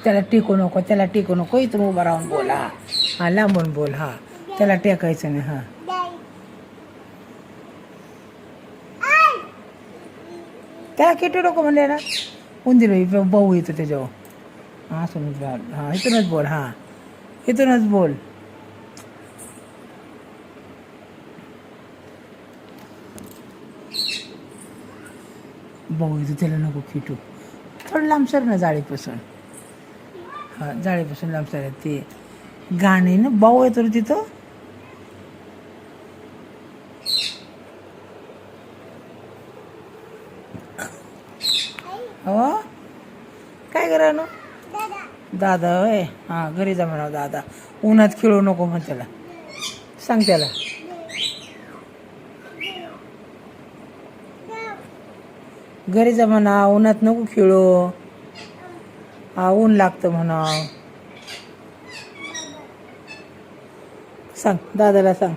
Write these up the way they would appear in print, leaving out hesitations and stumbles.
त्याला टेकू नको, त्याला टेकू नको, इथून उभा राहून बोल. हा हा, लांबून बोल. हा, त्याला टेकायचं नाही. हा, त्याला किटू नको म्हणले ना. उंदीर भाऊ येतो त्याच्यावर. हा, हा, इथूनच बोल. हा, इथूनच बोल. भाऊ येतो, त्याला नको खिटू. थोडं लांबसर ना जाळीपासून. हा, जाळीपासून लांबसर. ते गाणे ना, भाऊ येतो तिथं. हो, काय करा ना दादा. होय, हा, घरी जा म्हणा दादा. उन्हात खेळू नको म्हण त्याला. सांग त्याला. घरी जा म्हणा, उन्हात नको खेळू. हा, ऊन लागतं म्हणा. सांग दादाला, सांग.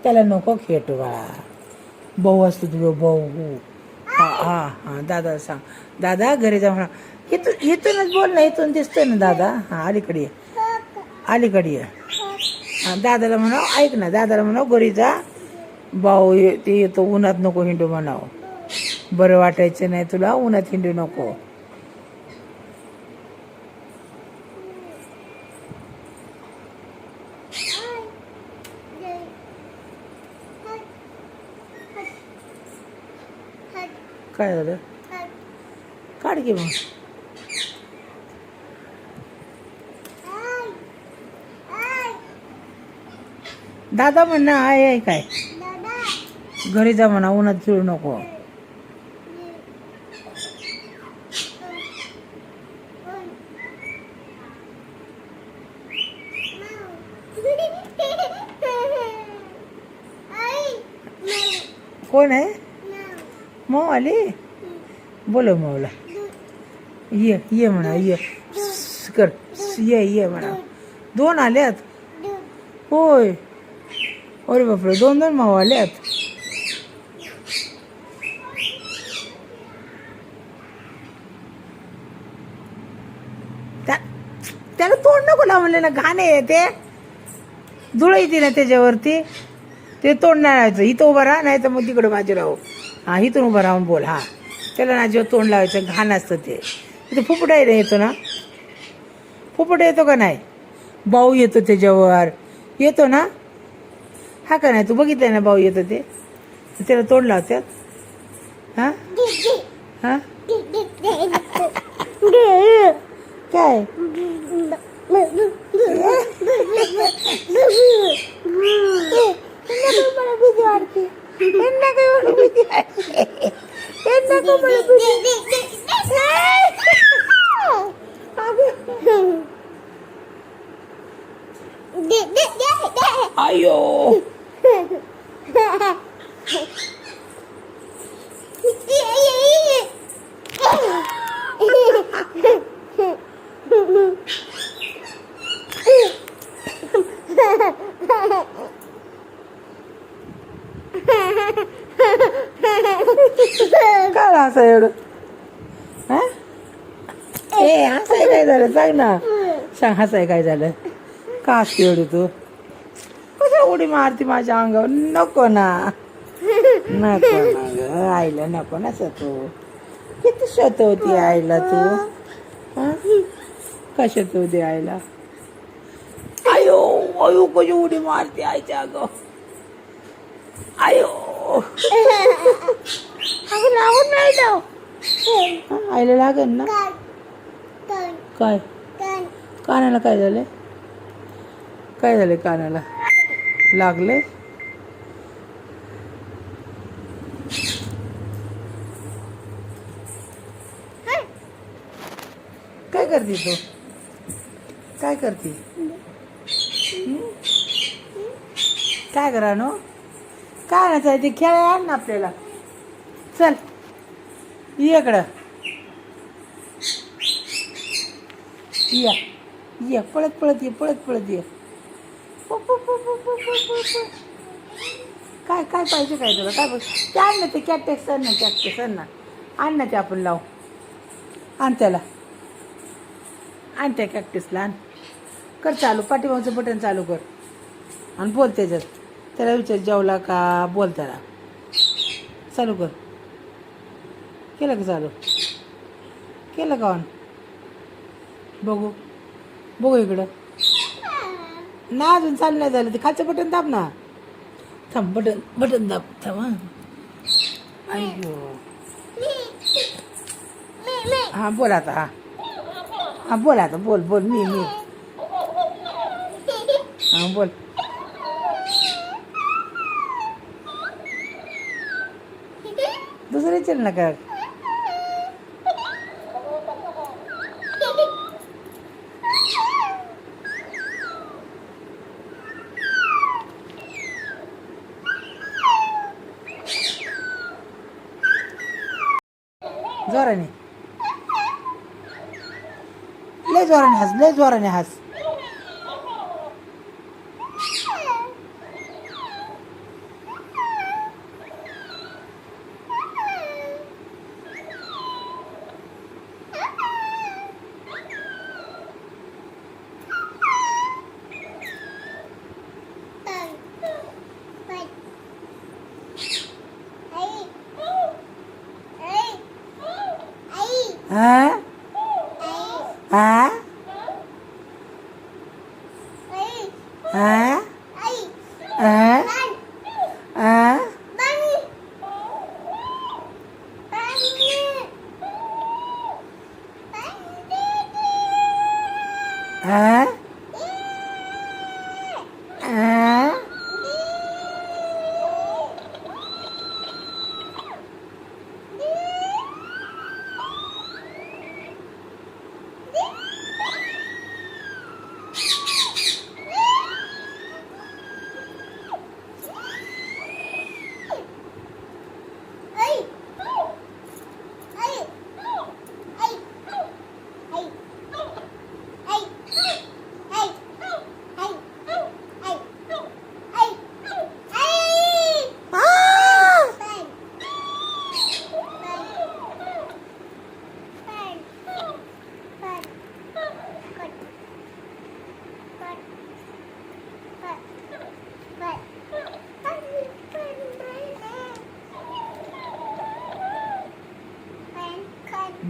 त्याला नको खेटू बाळा. भाऊ असतो तुझं भाऊ. हा हा हा, दादाला सांग. दादा घरी जा म्हणा. इथूनच बोल ना, इथून दिसतोय ना दादा. हा, अलीकडे ये, अलीकडे ये. हा, दादाला म्हणाव, ऐक ना, दादाला म्हणाव घरी जा. भाऊ ते येतो, उन्हात नको हिंडू म्हणाव. बरं वाटायचं नाही तुला, उन्हात हिंडू नको. काय झालं? काढ की मग. दादा म्हणणं आहे काय? घरी जा म्हणा, उन्हात खेळू नको. कोण आहे? मऊ आली. बोलो मऊला. ये ये म्हणा, ये कर, ये म्हणा. दोन आल्यात. होय, अरे बापरे, दोन माऊ आल्यात. त्याला तोंड नको लाव म्हणले ना, घाणे ते धुळ येते ना त्याच्यावरती. ते तोंड नाही लावायचं. इथं उभं राहा, नाही तर मग तिकडे माझे राहू. हा, इथून उभं राहून बोल. हा, त्याला ना जेव्हा तोंड लावायचं, घाण असतं ते. तिथे फुफुटा येतो ना, फुफुटा येतो का नाही? भाऊ येतो त्याच्यावर, येतो ना. हा का नाही, तू बघितलंय ना भाऊ येतो ते. त्याला तोंड लावतात. हा हा, काय? मला भीती वाटते. भीती अयो. काय हसाय एवढं? हा, ए हसाय काय झालं सांग ना. सांग, हसाय काय झालं? का हसते एवढी तू? कसं उडी मारती माझ्या अंगावर? नको ना, नको ना ग आईला, नको ना तू. किती शोधवती आईला तू? हा, कशात होती आईला? आयो आयो, कशी उडी मारते आईच्या अगं. आयो, अगं लागून नाही जाऊ. आईला लागेल ना. काय कानाला काय झालंय? काय झालंय कानाला? लागले? काय करते तू? काय करते? काय करा नो? काय नसायचं ते खेळायला आण ना आपल्याला. चल ये इकडं. ये पळत पळत ये, पळत पळत ये. काय काय पाहिजे काय तुला? काय ते आण ना, ते कॅक्टस आण ना, कॅक्टस आण ना, आण ना, ते आपण लावू. आण त्याला. आण त्या कॅक्टिसला आण. कर चालू, पाठीमागचं बटन चालू कर आणि बोल त्याच्यात. त्याला विचार जेवला का, बोल त्याला. चालू कर. केलं का चालू? केलं का ऑन? बघू बघू इकडं. ना अजून चालू नाही झालं. ते खालचं बटन दाब ना. थांब, बटन दाब. थांब हां. अय्यो. हां बोल आता. हां बोल आता. बोल बोल. मी हां बोल. दुसरे चल ना कर. जोराने, लय जोराने हस, लय जोराने हस. हां हां हां हां हां. हां हां.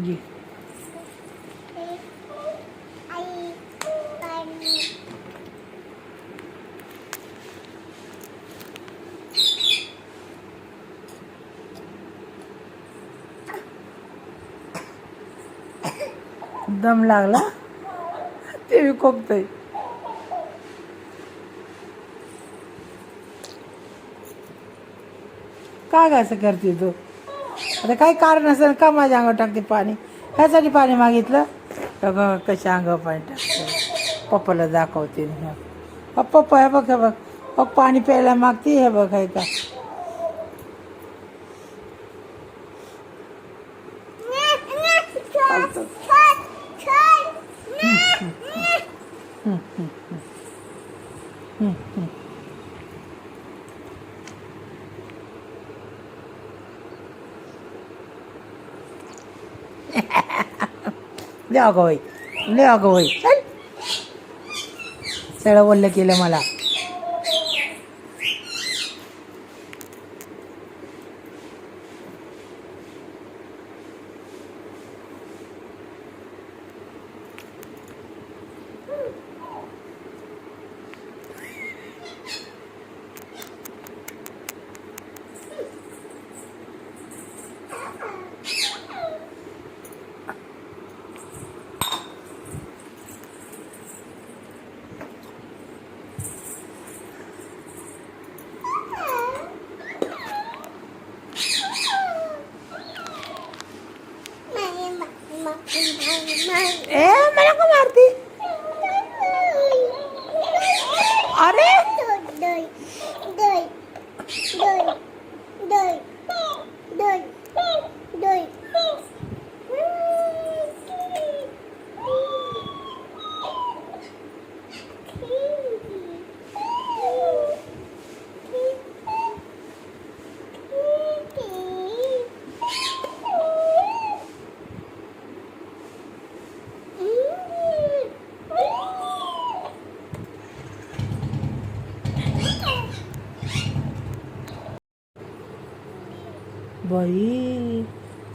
जी. दम लागला. ते बी खोकतंय. का ग असं करते तू? आता काही कारण असेल का माझ्या अंगावर टाकते पाणी? ह्यासाठी पाणी मागितलं का? कशा अंगावर पाणी टाकते? पप्पाला दाखवते. पप्पा हे बघ, हे बघ. बघ पाणी प्यायला मागते. हे बघ, आहे का? लय अगं बाई, लय अगं बाई. चल, सगळं वल्ल केलं मला. ए मला का मारती? अरे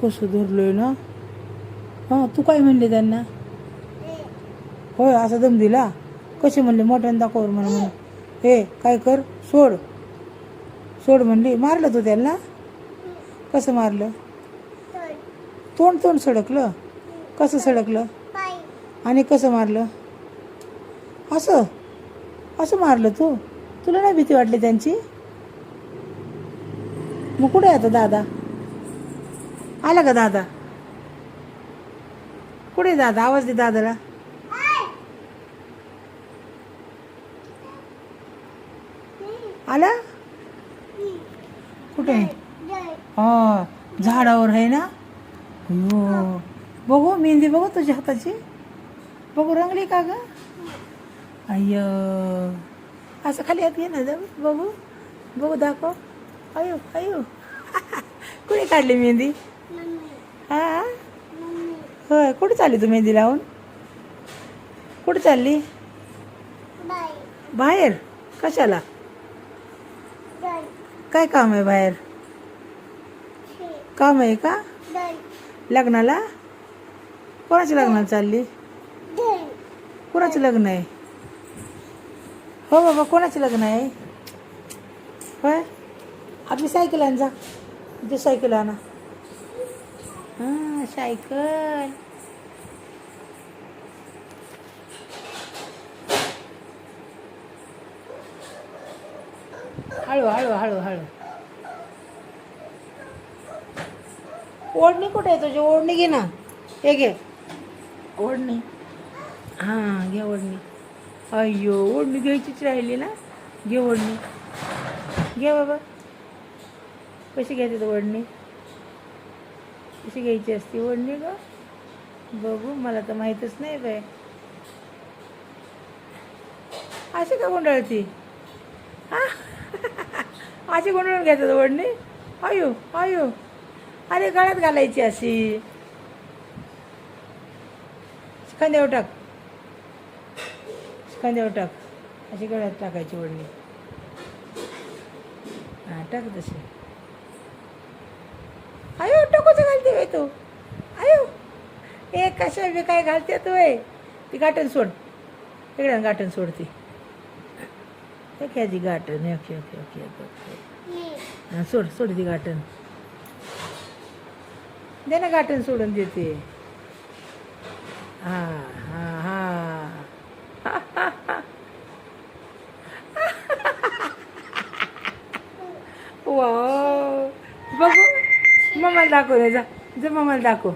कसं धरलोय ना. हां तू काय म्हणले त्यांना? होय असा दम दिला. कसे म्हणले मोठ्यानं दाखवर म्हणा म्हणून. हे काय कर सोड सोड म्हणली. मारलं तू त्यांना? कसं मारलं? तोंड तोंड सडकलं. कसं सडकलं? आणि कसं मारलं? असं असं मारलं तू? तुला नाही भीती वाटली त्यांची? मग कुठे आहे आता दादा? आला का दादा? कुठे आहे दादा? आवाज दे दादाला. आला? कुठे आहे? हा झाडावर आहे ना. हो बघू मेहंदी बघू तुझ्या हाताची. बघू रंगली का ग? अय्य असं खाली हात घे ना जाऊ. बघू बघू दाखव. अयो अयो कुणी काढली मेहंदी? हा होय. कुठे चालली तू मेहंदी लावून? कुठे चालली? बाहेर. कशाला? काय काम आहे बाहेर? काम आहे का? लग्नाला? कोणाच्या लग्नाला चालली? कोणाचं लग्न आहे? हो बाबा कोणाचं लग्न आहे? होय आपली सायकल आण जा. इथे सायकल आणा. हां सायकल. हळू हळू हळू हळू. ओढणी कुठे आहे तुझी? ओढणी घे ना. हे घे ओढणी. हां घे ओढणी. अय्यो ओढणी घ्यायचीच राहिली ना. घे ओढणी. घे बाबा. कशी घ्यायची तर ओढणी? कशी घ्यायची असती ओढणी ग? बघू मला तर माहीतच नाही बाय. अशी का गुंडाळती? हां अशी गुंडाळून घ्यायचं ओढणी? अयो अयो अरे गळ्यात घालायची अशी. खांद्यावर टाक. खांद्यावर टाक. अशी गळ्यात टाकायची ओढणी. हां टाक तशी. अयो टोकोचं घालते बाई तू. अयो ए कशा बी काय घालते तू आहे. ती गाठण सोड. इकडे गाठण सोडती. ती गाठण. Okay okay okay okay. हां सोड सोड ती गाठण. दे ना गाठण सोडून देते. हां हां हां वा बघू मम्माला दाखव रे. जा जा मम्माला दाखव.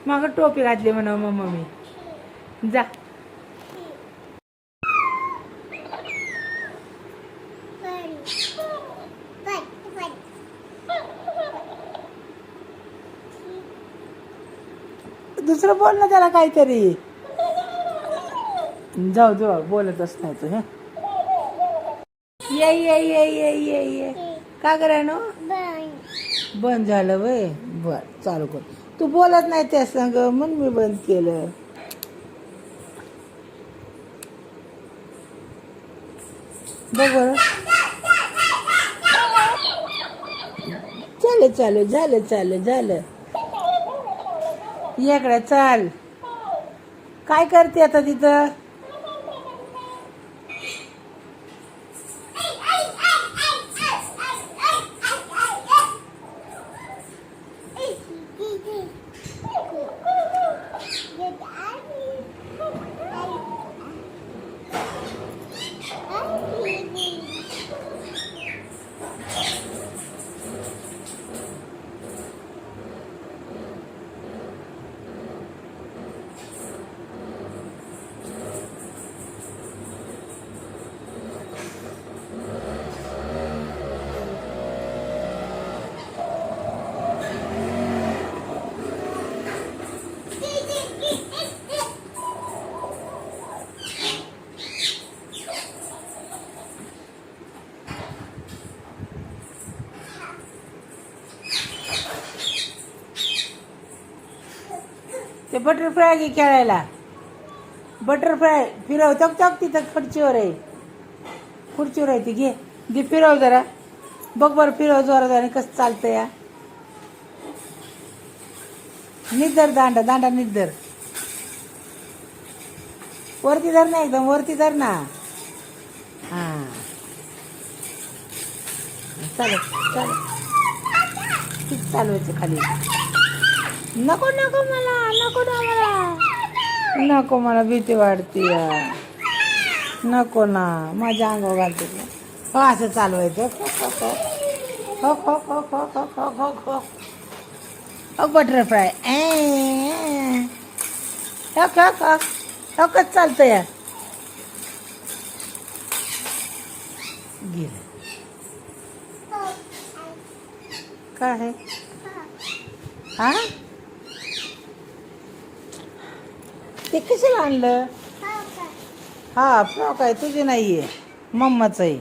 मागं टोपी घातली म्हणा मम्मा मी. जा. दुसरं बोल ना त्याला काहीतरी. जाऊ जाऊ बोलतच नाही तू. हे ये ये ये ये ये ये का करायनो? बंद झालं वय. बर चालू कर. तू बोलत नाही त्या संग म्हणून मी बंद केलं. बघ बरं. चालेल चालेल झालं चालेल झालं. इकडे चाल. काय करते आता तिथं? ते बटरफ्लाय घे खेळायला. बटरफ्लाय फिरव. चक चक तिथं खुर्चीवर आहे. खुर्चीवर आहे ती. घे घे फिरव जरा. बघ बरं फिरव जोरात. आणि कसं चालतं या. निधर दांडा दांडा निधर वरती धर ना एकदम वरती धर ना हा चालेल चालेल किती चालवायचं खाली नको नको मला नको ना मला नको मला भीती वाटते नको ना माझ्या अंगावर घालते हो असं चालवायचं हो हो हो हो हो हो हो हो हो बटरफ्लाय हो हो हो हो कसं चालतं या गेलं काय आहे हा ते कशाला आणलं हा फ्रॉक आहे तुझी नाही आहे मम्माचं आहे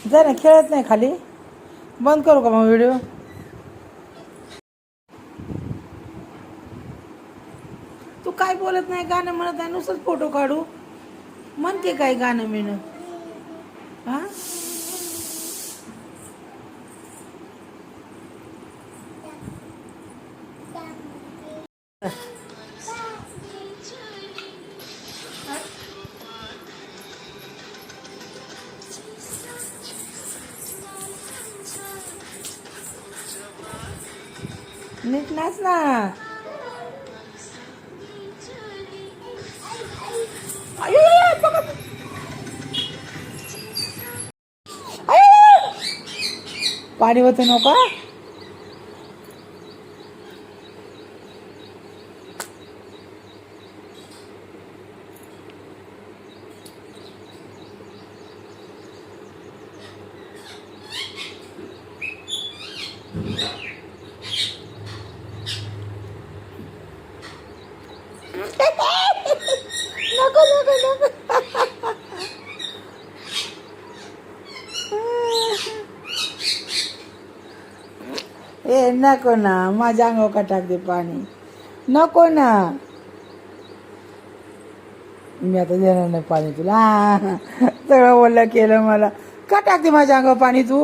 जरा खेळत नाही खाली बंद करू का मग व्हिडिओ तू काय बोलत नाही गाणं म्हणत नाही नुसतंच फोटो काढू म्हणते काय गाणं मिळणं हा नीट नाच ना आयो, आयो, पकड. आयो. पाणी होतं नका नको नको नको ए नको ना माझ्या अंगावर का टाकते पाणी नको ना मी आता देणार नाही पाणी तुला सगळं ओलं केलं मला का टाकते माझ्या अंगावर पाणी तू